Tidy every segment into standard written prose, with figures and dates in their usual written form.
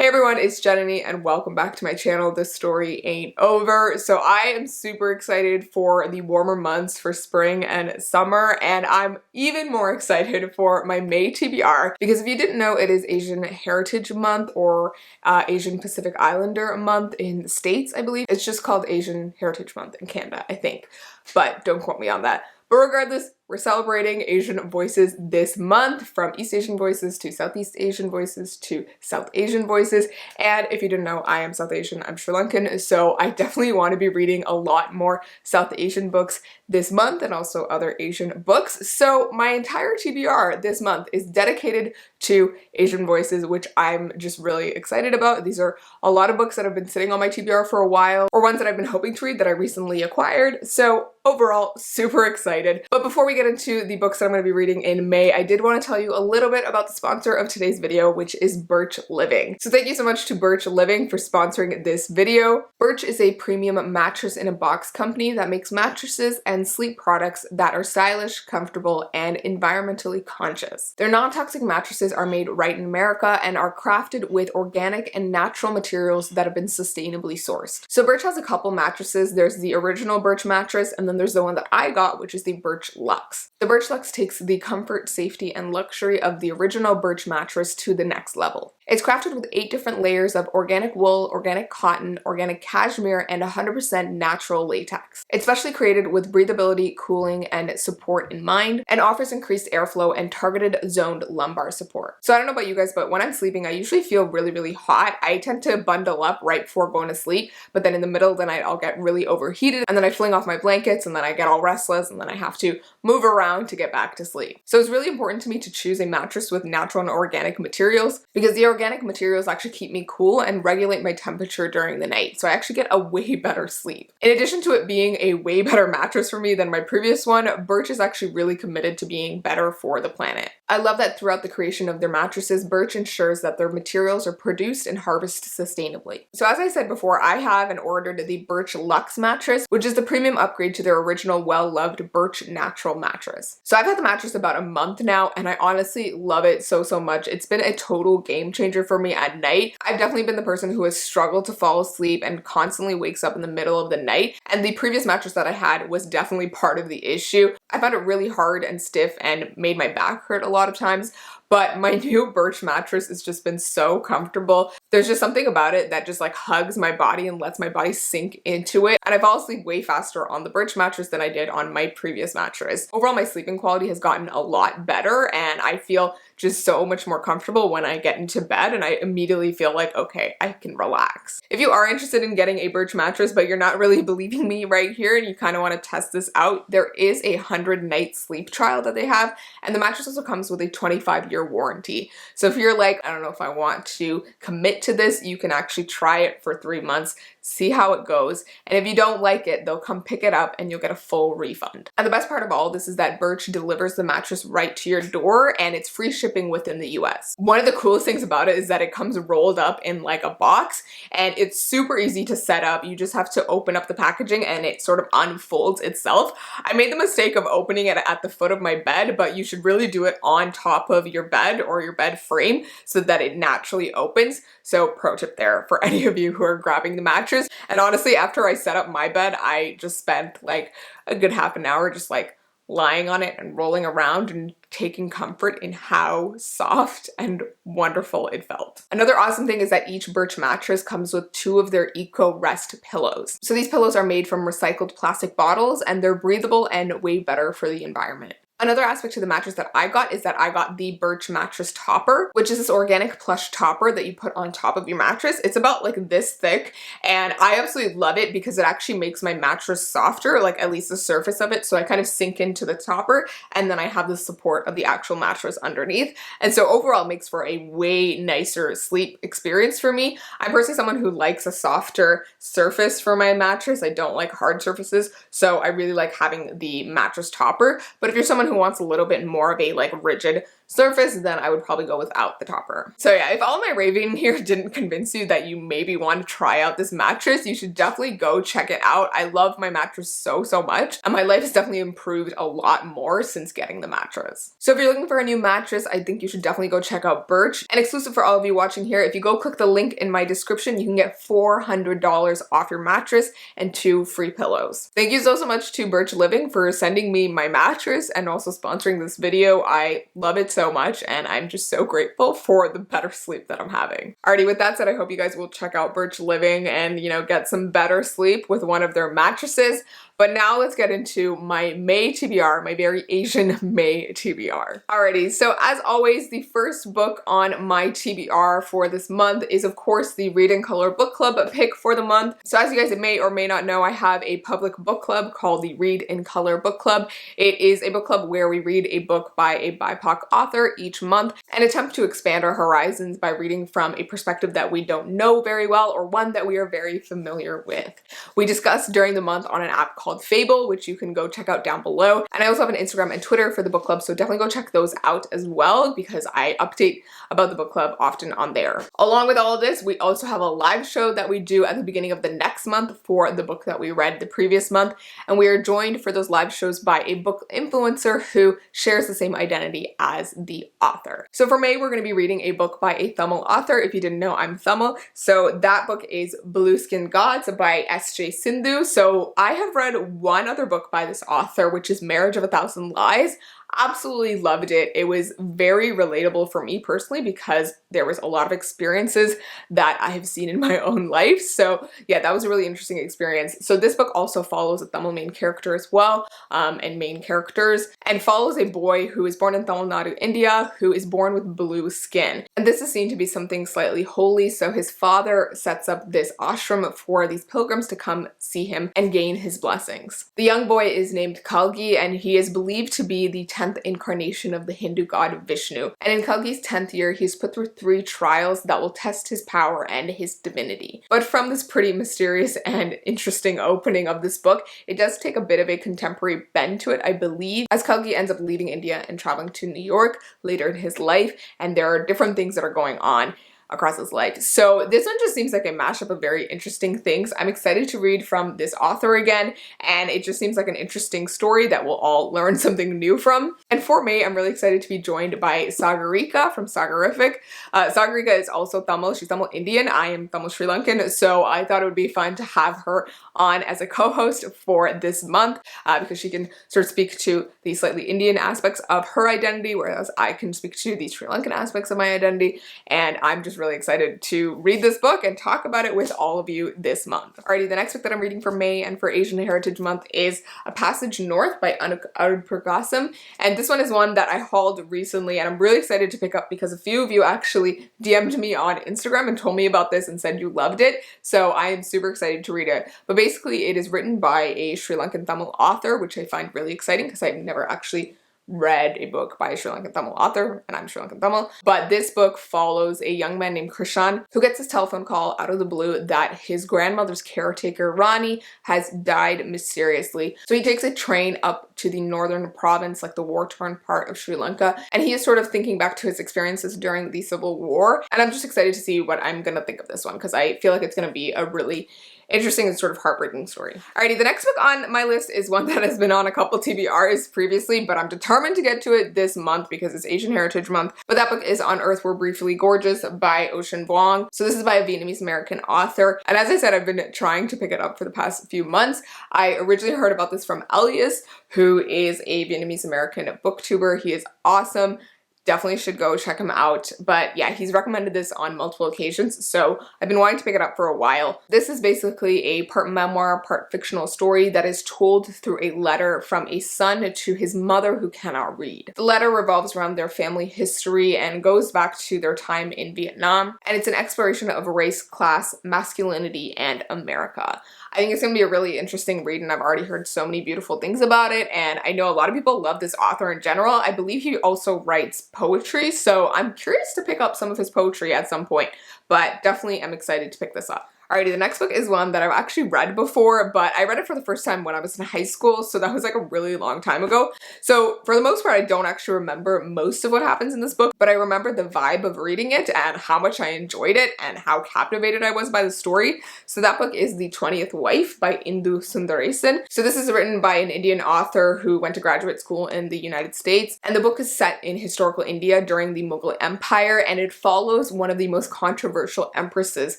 Hey everyone, it's Jananie and welcome back to my channel. This story ain't over. So I am super excited for the warmer months for spring and summer, and I'm even more excited for my May TBR because if you didn't know, it is Asian Heritage Month or Asian Pacific Islander Month in the States, I believe. It's just called Asian Heritage Month in Canada, I think, but don't quote me on that. But regardless, we're celebrating Asian voices this month, from East Asian voices to Southeast Asian voices to South Asian voices. And if you didn't know, I am South Asian, I'm Sri Lankan, so I definitely want to be reading a lot more South Asian books this month and also other Asian books. So my entire TBR this month is dedicated to Asian voices, which I'm just really excited about. These are a lot of books that have been sitting on my TBR for a while, or ones that I've been hoping to read that I recently acquired. So overall, super excited. But before we get into the books that I'm going to be reading in May, I did want to tell you a little bit about the sponsor of today's video, which is Birch Living. So thank you so much to Birch Living for sponsoring this video. Birch is a premium mattress in a box company that makes mattresses and sleep products that are stylish, comfortable, and environmentally conscious. Their non-toxic mattresses are made right in America and are crafted with organic and natural materials that have been sustainably sourced. So Birch has a couple mattresses. There's the original Birch mattress, and then there's the one that I got, which is the Birch Luxe. The Birch Luxe takes the comfort, safety, and luxury of the original Birch mattress to the next level. It's crafted with 8 different layers of organic wool, organic cotton, organic cashmere, and 100% natural latex. It's specially created with breathability, cooling, and support in mind, and offers increased airflow and targeted zoned lumbar support. So I don't know about you guys, but when I'm sleeping, I usually feel really hot. I tend to bundle up right before going to sleep, but then in the middle of the night, I'll get really overheated, and then I fling off my blankets, and then I get all restless, and then I have to move around to get back to sleep. So it's really important to me to choose a mattress with natural and organic materials, because the organic materials actually keep me cool and regulate my temperature during the night. So I actually get a way better sleep. In addition to it being a way better mattress for me than my previous one, Birch is actually really committed to being better for the planet. I love that throughout the creation of their mattresses, Birch ensures that their materials are produced and harvested sustainably. So as I said before, I have and ordered the Birch Luxe mattress, which is the premium upgrade to their original well-loved Birch Natural mattress. So I've had the mattress about a month now, and I honestly love it so much. It's been a total game changer for me at night. I've definitely been the person who has struggled to fall asleep and constantly wakes up in the middle of the night, and the previous mattress that I had was definitely part of the issue. I found it really hard and stiff and made my back hurt a lot of times, but my new Birch mattress has just been so comfortable. There's just something about it that just like hugs my body and lets my body sink into it. And I fall asleep way faster on the Birch mattress than I did on my previous mattress. Overall, my sleeping quality has gotten a lot better, and I feel just so much more comfortable when I get into bed, and I immediately feel like, okay, I can relax. If you are interested in getting a Birch mattress, but you're not really believing me right here and you kind of want to test this out, there is a 100-night sleep trial that they have, and the mattress also comes with a 25-year warranty. So if you're like, I don't know if I want to commit to this, you can actually try it for 3 months, see how it goes, and if you don't like it, they'll come pick it up and you'll get a full refund. And the best part of all this is that Birch delivers the mattress right to your door, and it's free shipping within the US. One of the coolest things about it is that it comes rolled up in like a box, and it's super easy to set up. You just have to open up the packaging and it sort of unfolds itself. I made the mistake of opening it at the foot of my bed, but you should really do it on top of your bed or your bed frame so that it naturally opens. So pro tip there for any of you who are grabbing the mattress. And honestly, after I set up my bed, I just spent like a good half an hour just like lying on it and rolling around and taking comfort in how soft and wonderful it felt. Another awesome thing is that each Birch mattress comes with 2 of their Eco Rest pillows. So these pillows are made from recycled plastic bottles, and they're breathable and way better for the environment. Another aspect to the mattress that I got is that I got the Birch mattress topper, which is this organic plush topper that you put on top of your mattress. It's about like this thick, and I absolutely love it because it actually makes my mattress softer, like at least the surface of it, so I kind of sink into the topper, and then I have the support of the actual mattress underneath. And so overall it makes for a way nicer sleep experience for me. I'm personally someone who likes a softer surface for my mattress. I don't like hard surfaces, so I really like having the mattress topper. But if you're someone who wants a little bit more of a like rigid surface, then I would probably go without the topper. So yeah, if all my raving here didn't convince you that you maybe want to try out this mattress, you should definitely go check it out. I love my mattress so much, and my life has definitely improved a lot more since getting the mattress. So if you're looking for a new mattress, I think you should definitely go check out Birch. And exclusive for all of you watching here, if you go click the link in my description, you can get $400 off your mattress and 2 free pillows. Thank you so much to Birch Living for sending me my mattress and also sponsoring this video. I love it so much, and I'm just so grateful for the better sleep that I'm having. Alrighty, with that said, I hope you guys will check out Birch Living and, you know, get some better sleep with one of their mattresses. But now let's get into my May TBR, my very Asian May TBR. Alrighty, so as always, the first book on my TBR for this month is of course the Read in Color book club pick for the month. So as you guys may or may not know, I have a public book club called the Read in Color book club. It is a book club where we read a book by a BIPOC author each month and attempt to expand our horizons by reading from a perspective that we don't know very well or one that we are very familiar with. We discuss during the month on an app called Fable, which you can go check out down below. And I also have an Instagram and Twitter for the book club, so definitely go check those out as well because I update about the book club often on there. Along with all of this, we also have a live show that we do at the beginning of the next month for the book that we read the previous month. And we are joined for those live shows by a book influencer who shares the same identity as the author. So for May, we're going to be reading a book by a Tamil author. If you didn't know, I'm Tamil. So that book is Blue Skin Gods by S.J. Sindhu. So I have read one other book by this author, which is Marriage of a Thousand Lies. Absolutely loved it. It was very relatable for me personally because there was a lot of experiences that I have seen in my own life. So yeah, that was a really interesting experience. So this book also follows a Tamil main character as well, and main characters, and follows a boy who is born in Tamil Nadu, India, who is born with blue skin. And this is seen to be something slightly holy. So his father sets up this ashram for these pilgrims to come see him and gain his blessings. The young boy is named Kalgi, and he is believed to be the 10th incarnation of the Hindu god Vishnu. And in Kalgi's 10th year, he's put through 3 trials that will test his power and his divinity. But from this pretty mysterious and interesting opening of this book, it does take a bit of a contemporary bend to it, I believe, as Kalgi ends up leaving India and traveling to New York later in his life, and there are different things that are going on across his life. So this one just seems like a mashup of very interesting things. I'm excited to read from this author again, and it just seems like an interesting story that we'll all learn something new from. And for May, I'm really excited to be joined by Sagarika from Sagarific. Sagarika is also Tamil. She's Tamil Indian. I am Tamil Sri Lankan, so I thought it would be fun to have her on as a co-host for this month because she can sort of speak to the slightly Indian aspects of her identity, whereas I can speak to the Sri Lankan aspects of my identity. And I'm just really excited to read this book and talk about it with all of you this month. Alrighty, the next book that I'm reading for May and for Asian Heritage Month is A Passage North by Anupurgasam. And this one is one that I hauled recently and I'm really excited to pick up because a few of you actually DM'd me on Instagram and told me about this and said you loved it. So I am super excited to read it. But basically it is written by a Sri Lankan Tamil author, which I find really exciting because I've never actually read a book by a Sri Lankan Tamil author, and I'm Sri Lankan Tamil. But this book follows a young man named Krishan who gets his telephone call out of the blue that his grandmother's caretaker, Rani, has died mysteriously. So he takes a train up to the northern province, like the war-torn part of Sri Lanka, and he is sort of thinking back to his experiences during the Civil War. And I'm just excited to see what I'm gonna think of this one because I feel like it's gonna be a really interesting and sort of heartbreaking story. Alrighty, the next book on my list is one that has been on a couple TBRs previously, but I'm determined to get to it this month because it's Asian Heritage Month. But that book is On Earth We're Briefly Gorgeous by Ocean Vuong. So this is by a Vietnamese American author. And as I said, I've been trying to pick it up for the past few months. I originally heard about this from Elias, who is a Vietnamese American booktuber. He is awesome. Definitely should go check him out. But yeah, he's recommended this on multiple occasions, so I've been wanting to pick it up for a while. This is basically a part memoir, part fictional story that is told through a letter from a son to his mother who cannot read. The letter revolves around their family history and goes back to their time in Vietnam, and it's an exploration of race, class, masculinity, and America. I think it's going to be a really interesting read, and I've already heard so many beautiful things about it, and I know a lot of people love this author in general. I believe he also writes poetry, so I'm curious to pick up some of his poetry at some point, but definitely am excited to pick this up. Alrighty, the next book is one that I've actually read before, but I read it for the first time when I was in high school, so that was like a really long time ago. So for the most part, I don't actually remember most of what happens in this book, but I remember the vibe of reading it and how much I enjoyed it and how captivated I was by the story. So that book is The 20th Wife by Indu Sundaresan. So this is written by an Indian author who went to graduate school in the United States, and the book is set in historical India during the Mughal Empire, and it follows one of the most controversial empresses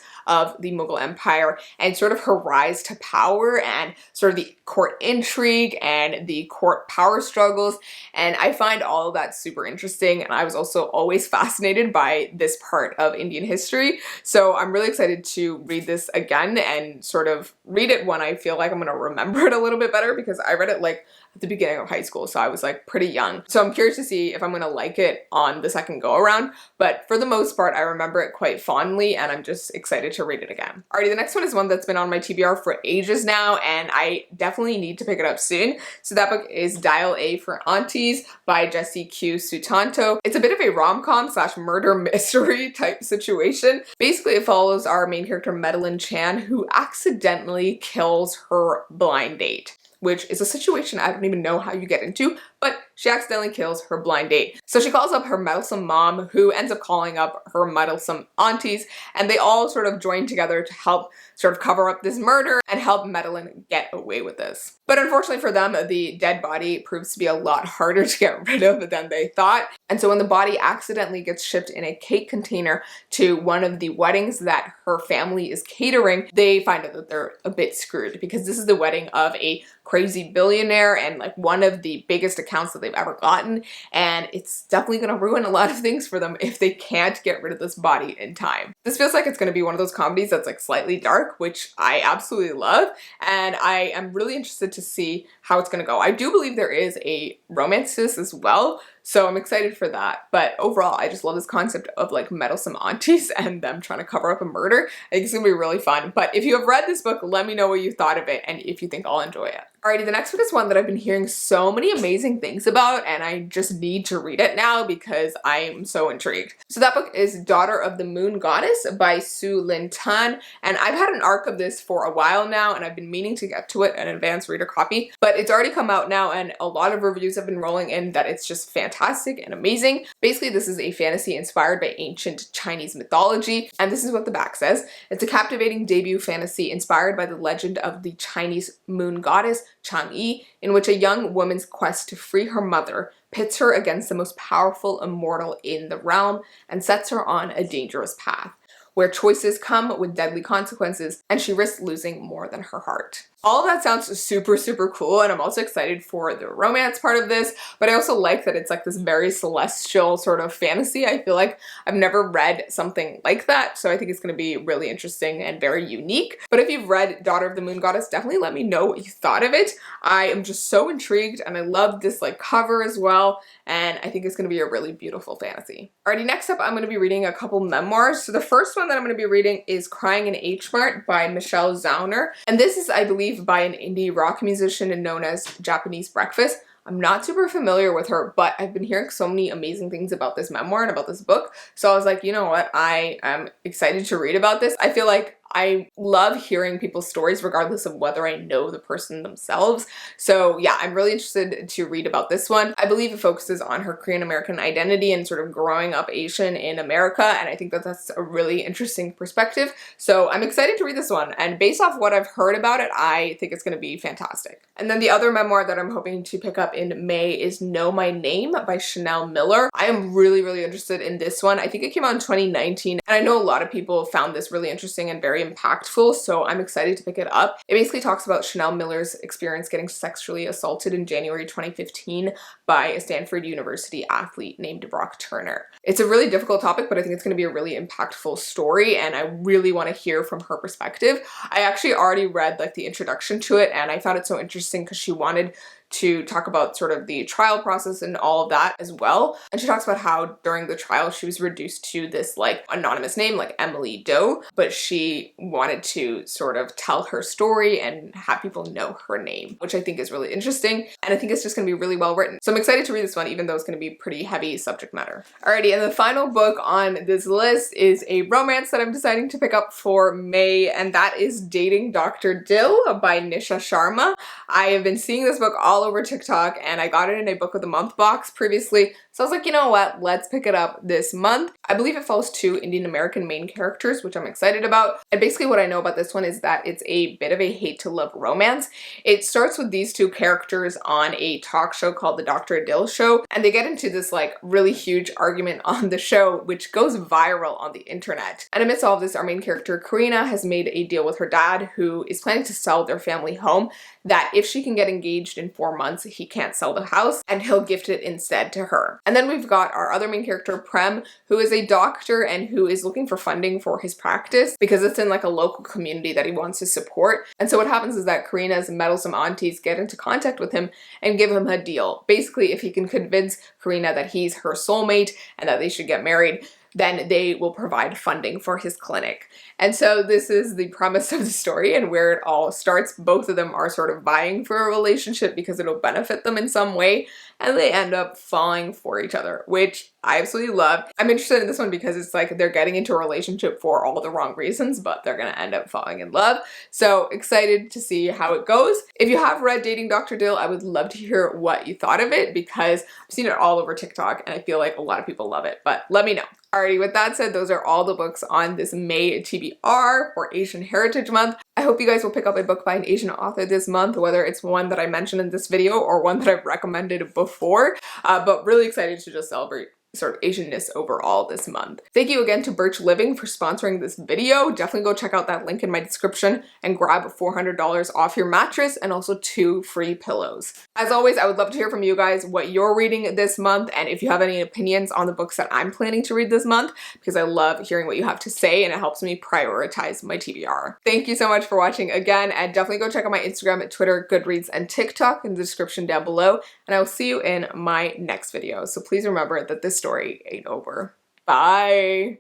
of the Mughal Empire and sort of her rise to power and sort of the court intrigue and the court power struggles. And I find all of that super interesting, and I was also always fascinated by this part of Indian history. So I'm really excited to read this again and sort of read it when I feel like I'm gonna remember it a little bit better, because I read it like at the beginning of high school, so I was like pretty young. So I'm curious to see if I'm gonna like it on the second go around, but for the most part, I remember it quite fondly, and I'm just excited to read it again. Alrighty, the next one is one that's been on my TBR for ages now, and I definitely need to pick it up soon. So that book is Dial A For Aunties by Jessie Q. Sutanto. It's a bit of a rom-com slash murder mystery type situation. Basically, it follows our main character, Madeline Chan, who accidentally kills her blind date, which is a situation I don't even know how you get into, but she accidentally kills her blind date. So she calls up her meddlesome mom, who ends up calling up her meddlesome aunties, and they all sort of join together to help sort of cover up this murder and help Madeline get away with this. But unfortunately for them, the dead body proves to be a lot harder to get rid of than they thought. And so when the body accidentally gets shipped in a cake container to one of the weddings that her family is catering, they find out that they're a bit screwed, because this is the wedding of a crazy billionaire and like one of the biggest accounts that they've ever gotten, and it's definitely going to ruin a lot of things for them if they can't get rid of this body in time. This feels like it's going to be one of those comedies that's like slightly dark, which I absolutely love, and I am really interested to see how it's going to go. I do believe there is a romance to this as well, so I'm excited for that. But overall, I just love this concept of like meddlesome aunties and them trying to cover up a murder. I think it's gonna be really fun. But if you have read this book, let me know what you thought of it and if you think I'll enjoy it. Alrighty, the next one is one that I've been hearing so many amazing things about, and I just need to read it now because I am so intrigued. So that book is Daughter of the Moon Goddess by Su Lin Tan, and I've had an arc of this for a while now, and I've been meaning to get to it, an advanced reader copy, but it's already come out now, and a lot of reviews have been rolling in that it's just fantastic and amazing. Basically, this is a fantasy inspired by ancient Chinese mythology, and this is what the back says. It's a captivating debut fantasy inspired by the legend of the Chinese moon goddess Chang'e, in which a young woman's quest to free her mother pits her against the most powerful immortal in the realm and sets her on a dangerous path, where choices come with deadly consequences and she risks losing more than her heart. All of that sounds super, super cool, and I'm also excited for the romance part of this, but I also like that it's like this very celestial sort of fantasy. I feel like I've never read something like that, so I think it's going to be really interesting and very unique. But if you've read Daughter of the Moon Goddess, definitely let me know what you thought of it. I am just so intrigued, and I love this like cover as well, and I think it's going to be a really beautiful fantasy. Alrighty, next up I'm going to be reading a couple memoirs. So the first one that I'm going to be reading is Crying in Hmart by Michelle Zauner, and this is, I believe, by an indie rock musician known as Japanese Breakfast. I'm not super familiar with her, but I've been hearing so many amazing things about this memoir and about this book, so I was like, you know what, I am excited to read about this. I feel like I love hearing people's stories regardless of whether I know the person themselves. So yeah, I'm really interested to read about this one. I believe it focuses on her Korean American identity and sort of growing up Asian in America, and I think that that's a really interesting perspective. So I'm excited to read this one, and based off what I've heard about it, I think it's going to be fantastic. And then the other memoir that I'm hoping to pick up in May is Know My Name by Chanel Miller. I am really, really interested in this one. I think it came out in 2019, and I know a lot of people found this really interesting and very impactful, so I'm excited to pick it up. It basically talks about Chanel Miller's experience getting sexually assaulted in January 2015 by a Stanford University athlete named Brock Turner. It's a really difficult topic, but I think it's going to be a really impactful story, and I really want to hear from her perspective. I actually already read like the introduction to it, and I found it so interesting because she wanted to talk about sort of the trial process and all of that as well. And she talks about how during the trial she was reduced to this like anonymous name like Emily Doe, but she wanted to sort of tell her story and have people know her name, which I think is really interesting. And I think it's just going to be really well written. So I'm excited to read this one, even though it's going to be pretty heavy subject matter. Alrighty, and the final book on this list is a romance that I'm deciding to pick up for May, and that is Dating Dr. Dill by Nisha Sharma. I have been seeing this book all over TikTok, and I got it in a book of the month box previously. So I was like, you know what, let's pick it up this month. I believe it follows 2 Indian American main characters, which I'm excited about. And basically what I know about this one is that it's a bit of a hate to love romance. It starts with these 2 characters on a talk show called the Dr. Dill Show, and they get into this like really huge argument on the show, which goes viral on the internet. And amidst all of this, our main character, Karina, has made a deal with her dad, who is planning to sell their family home, that if she can get engaged in 4 months, he can't sell the house and he'll gift it instead to her. And then we've got our other main character, Prem, who is a doctor and who is looking for funding for his practice because it's in like a local community that he wants to support. And so what happens is that Karina's meddlesome aunties get into contact with him and give him a deal. Basically, if he can convince Karina that he's her soulmate and that they should get married, then they will provide funding for his clinic. And so this is the premise of the story and where it all starts. Both of them are sort of vying for a relationship because it'll benefit them in some way, and they end up falling for each other, which I absolutely love. I'm interested in this one because it's like they're getting into a relationship for all the wrong reasons, but they're gonna end up falling in love. So excited to see how it goes. If you have read Dating Dr. Dill, I would love to hear what you thought of it because I've seen it all over TikTok and I feel like a lot of people love it, but let me know. Alrighty, with that said, those are all the books on this May TBR for Asian Heritage Month. I hope you guys will pick up a book by an Asian author this month, whether it's one that I mentioned in this video or one that I've recommended before, but really excited to just celebrate sort of Asianness overall this month. Thank you again to Birch Living for sponsoring this video. Definitely go check out that link in my description and grab $400 off your mattress and also 2 free pillows. As always, I would love to hear from you guys what you're reading this month and if you have any opinions on the books that I'm planning to read this month, because I love hearing what you have to say and it helps me prioritize my TBR. Thank you so much for watching again, and definitely go check out my Instagram, Twitter, Goodreads, and TikTok in the description down below, and I will see you in my next video. So please remember that this story ain't over. Bye!